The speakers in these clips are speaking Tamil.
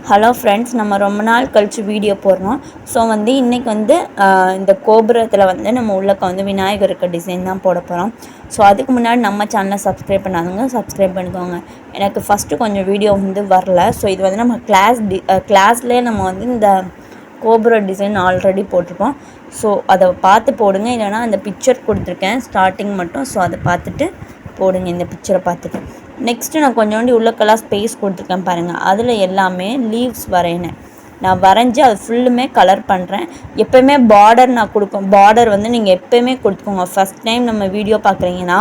ஹலோ ஃப்ரெண்ட்ஸ், நம்ம ரொம்ப நாள் கழித்து வீடியோ போடுறோம். ஸோ இன்றைக்கி இந்த கோபுரத்தில் நம்ம உள்ளக்க விநாயகருக்கு டிசைன் தான் போட போகிறோம். ஸோ அதுக்கு முன்னாடி நம்ம சேனலை சப்ஸ்கிரைப் பண்ணாதவங்க சப்ஸ்கிரைப் பண்ணிக்கோங்க. எனக்கு ஃபஸ்ட்டு கொஞ்சம் வீடியோ வரல. ஸோ இது நம்ம கிளாஸ்லேயே நம்ம இந்த கோபுர டிசைன் ஆல்ரெடி போட்டிருப்போம். ஸோ அதை பார்த்து போடுங்க. இல்லைனா அந்த பிக்சர் கொடுத்துருக்கேன் ஸ்டார்டிங் மட்டும். ஸோ அதை பார்த்துட்டு போடுங்க. இந்த பிக்சரை பார்த்துட்டு நெக்ஸ்ட்டு நான் கொஞ்சோண்டி உள்ளக்கெல்லாம் ஸ்பேஸ் கொடுத்துருக்கேன் பாருங்கள். அதில் எல்லாமே லீவ்ஸ் வரையினேன். நான் வரைஞ்சி அது ஃபுல்லுமே கலர் பண்ணுறேன். எப்போயுமே பார்டர் நான் பார்டர் நீங்கள் எப்போயுமே கொடுத்துக்கோங்க. ஃபஸ்ட் டைம் நம்ம வீடியோ பார்க்குறீங்கன்னா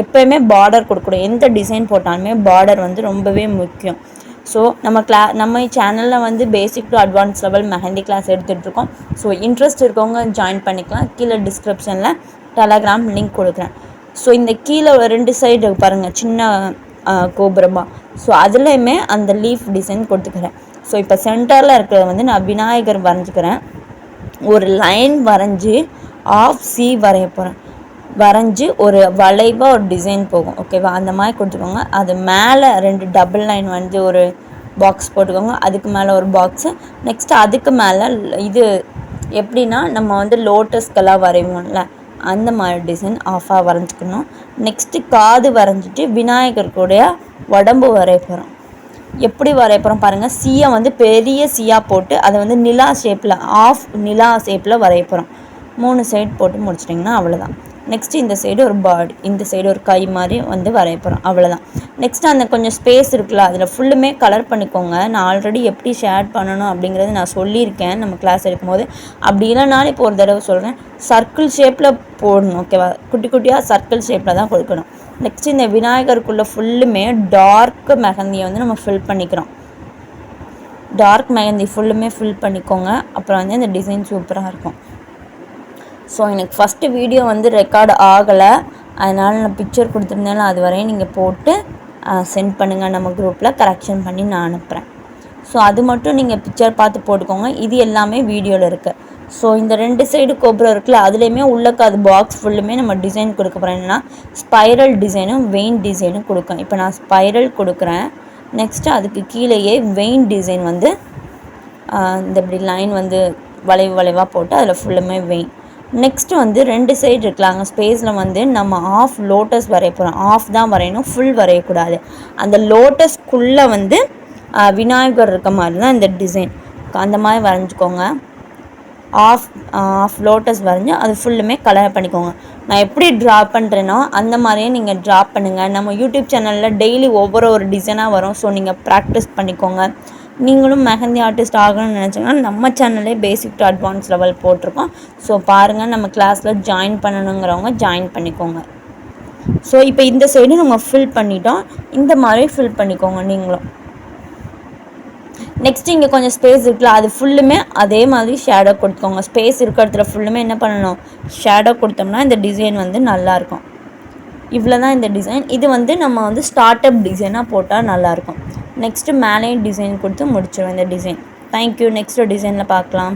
எப்போயுமே பார்டர் கொடுக்கணும். எந்த டிசைன் போட்டாலுமே பார்டர் ரொம்பவே முக்கியம். ஸோ நம்ம சேனலில் basic to advance level mehndi class எடுத்துகிட்ருக்கோம். ஸோ இன்ட்ரெஸ்ட் இருக்கவங்க ஜாயின் பண்ணிக்கலாம். கீழே டிஸ்கிரிப்ஷனில் டெலகிராம் லிங்க் கொடுக்குறேன். ஸோ இந்த கீழே 2 சைடு பாருங்கள், சின்ன கோபுரமாக. ஸோ அதுலேயுமே அந்த லீஃப் டிசைன் கொடுத்துக்கிறேன். ஸோ இப்போ சென்டரில் இருக்கிறத நான் விநாயகர் வரைஞ்சிக்கிறேன். ஒரு லைன் வரைஞ்சி ஆஃப் சி வரைய போகிறேன். வரைஞ்சி ஒரு வளைவாக ஒரு டிசைன் போகும். ஓகேவா? அந்த மாதிரி கொடுத்துக்கோங்க. அது மேலே 2 டபுள் லைன் ஒரு பாக்ஸ் போட்டுக்கோங்க. அதுக்கு மேலே ஒரு பாக்ஸு. நெக்ஸ்ட்டு அதுக்கு மேலே இது எப்படின்னா நம்ம லோட்டஸ்க்கெல்லாம் வரைவோம்ல, அந்த மாதிரி டிசைன் ஆஃபாக வரைஞ்சிக்கணும். நெக்ஸ்ட்டு காது வரைஞ்சிட்டு விநாயகருக்குடைய உடம்பு வரைய போகிறோம். எப்படி வரைய போகிறோம் பாருங்கள். சீயை பெரிய சீயாக போட்டு அதை நிலா ஷேப்பில் நிலா ஷேப்பில் வரைய போகிறோம். 3 சைடு போட்டு முடிச்சிட்டிங்கன்னா அவ்வளோதான். நெக்ஸ்ட்டு இந்த சைடு ஒரு பாடி, இந்த சைடு ஒரு கை மாதிரி வரைய போகிறோம். அவ்வளோதான். நெக்ஸ்ட்டு அந்த கொஞ்சம் ஸ்பேஸ் இருக்குல்ல, அதில் ஃபுல்லுமே கலர் பண்ணிக்கோங்க. நான் ஆல்ரெடி எப்படி ஷேட் பண்ணணும் அப்படிங்கிறது நான் சொல்லியிருக்கேன் நம்ம கிளாஸ் எடுக்கும்போது. அப்படி இல்லைனாலும் இப்போ ஒரு தடவை சொல்கிறேன். சர்க்கிள் ஷேப்பில் போடணும். ஓகேவா? குட்டி குட்டியாக சர்க்கிள் ஷேப்பில் தான் கொடுக்கணும். நெக்ஸ்ட்டு இந்த விநாயகருக்குள்ளே ஃபுல்லுமே டார்க் மெஹந்தியை நம்ம ஃபில் பண்ணிக்கிறோம். டார்க் மெஹந்தி ஃபுல்லுமே ஃபில் பண்ணிக்கோங்க. அப்புறம் இந்த டிசைன் சூப்பராக இருக்கும். ஸோ எனக்கு ஃபஸ்ட்டு வீடியோ ரெக்கார்டு ஆகலை. அதனால் நான் பிக்சர் கொடுத்துருந்தேன். அது வரையும் நீங்கள் போட்டு சென்ட் பண்ணுங்கள். நம்ம குரூப்பில் கரெக்ஷன் பண்ணி நான் அனுப்புகிறேன். ஸோ அது மட்டும் நீங்கள் பிக்சர் பார்த்து போட்டுக்கோங்க. இது எல்லாமே வீடியோவில் இருக்குது. ஸோ இந்த 2 சைடு கோபுரம் இருக்குல்ல, அதுலேயுமே உள்ளக்க அது பாக்ஸ் ஃபுல்லுமே நம்ம டிசைன் கொடுக்க போகிறோம். என்னென்னா ஸ்பைரல் டிசைனும் வெயின் டிசைனும் கொடுக்கும். இப்போ நான் ஸ்பைரல் கொடுக்குறேன். நெக்ஸ்ட்டு அதுக்கு கீழேயே வெயின் டிசைன் இந்த இப்படி லைன் வளைவு வளைவாக போட்டு அதில் ஃபுல்லுமே வெயின். நெக்ஸ்ட்டு 2 சைடு இருக்கலாங்க ஸ்பேஸில் நம்ம ஆஃப் லோட்டஸ் வரைய போகிறோம். ஆஃப் தான் வரையணும், ஃபுல் வரையக்கூடாது. அந்த லோட்டஸ்க்குள்ளே விநாயகர் இருக்க மாதிரி தான் இந்த டிசைன். அந்த மாதிரி வரைஞ்சிக்கோங்க. ஆஃப் லோட்டஸ் வரைஞ்சி அது ஃபுல்லுமே கலர் பண்ணிக்கோங்க. நான் எப்படி ட்ரா பண்ணுறேனோ அந்த மாதிரியே நீங்கள் ட்ரா பண்ணுங்கள். நம்ம யூடியூப் சேனலில் டெய்லி ஒவ்வொரு டிசைனாக வரும். ஸோ நீங்கள் ப்ராக்டிஸ் பண்ணிக்கோங்க. நீங்களும் மெஹந்தி ஆர்டிஸ்ட் ஆகணும்னு நினச்சிங்கன்னா நம்ம சேனல்லே பேசிக் டு அட்வான்ஸ் லெவல் போட்டிருக்கோம். ஸோ பாருங்கள், நம்ம கிளாஸில் ஜாயின் பண்ணணுங்கிறவங்க ஜாயின் பண்ணிக்கோங்க. ஸோ இப்போ இந்த சைடு நம்ம ஃபில் பண்ணிட்டோம். இந்த மாதிரி ஃபில் பண்ணிக்கோங்க நீங்களும். நெக்ஸ்ட்டு இங்கே கொஞ்சம் ஸ்பேஸ் இருக்குல்ல, அது ஃபுல்லுமே அதே மாதிரி ஷேடோ கொடுத்துக்கோங்க. ஸ்பேஸ் இருக்கிற இடத்துல ஃபுல்லுமே என்ன பண்ணணும், ஷேடோ கொடுத்தோம்னா இந்த டிசைன் நல்லாயிருக்கும். இவ்வளோ தான் இந்த டிசைன். இது நம்ம ஸ்டார்ட் அப் டிசைனாக போட்டால் நல்லாயிருக்கும். நெக்ஸ்ட்டு மேலேயும் டிசைன் கொடுத்து முடிச்சிடுவோம் இந்த டிசைன். தேங்க்யூ. நெக்ஸ்ட்டு டிசைனில் பார்க்கலாம்.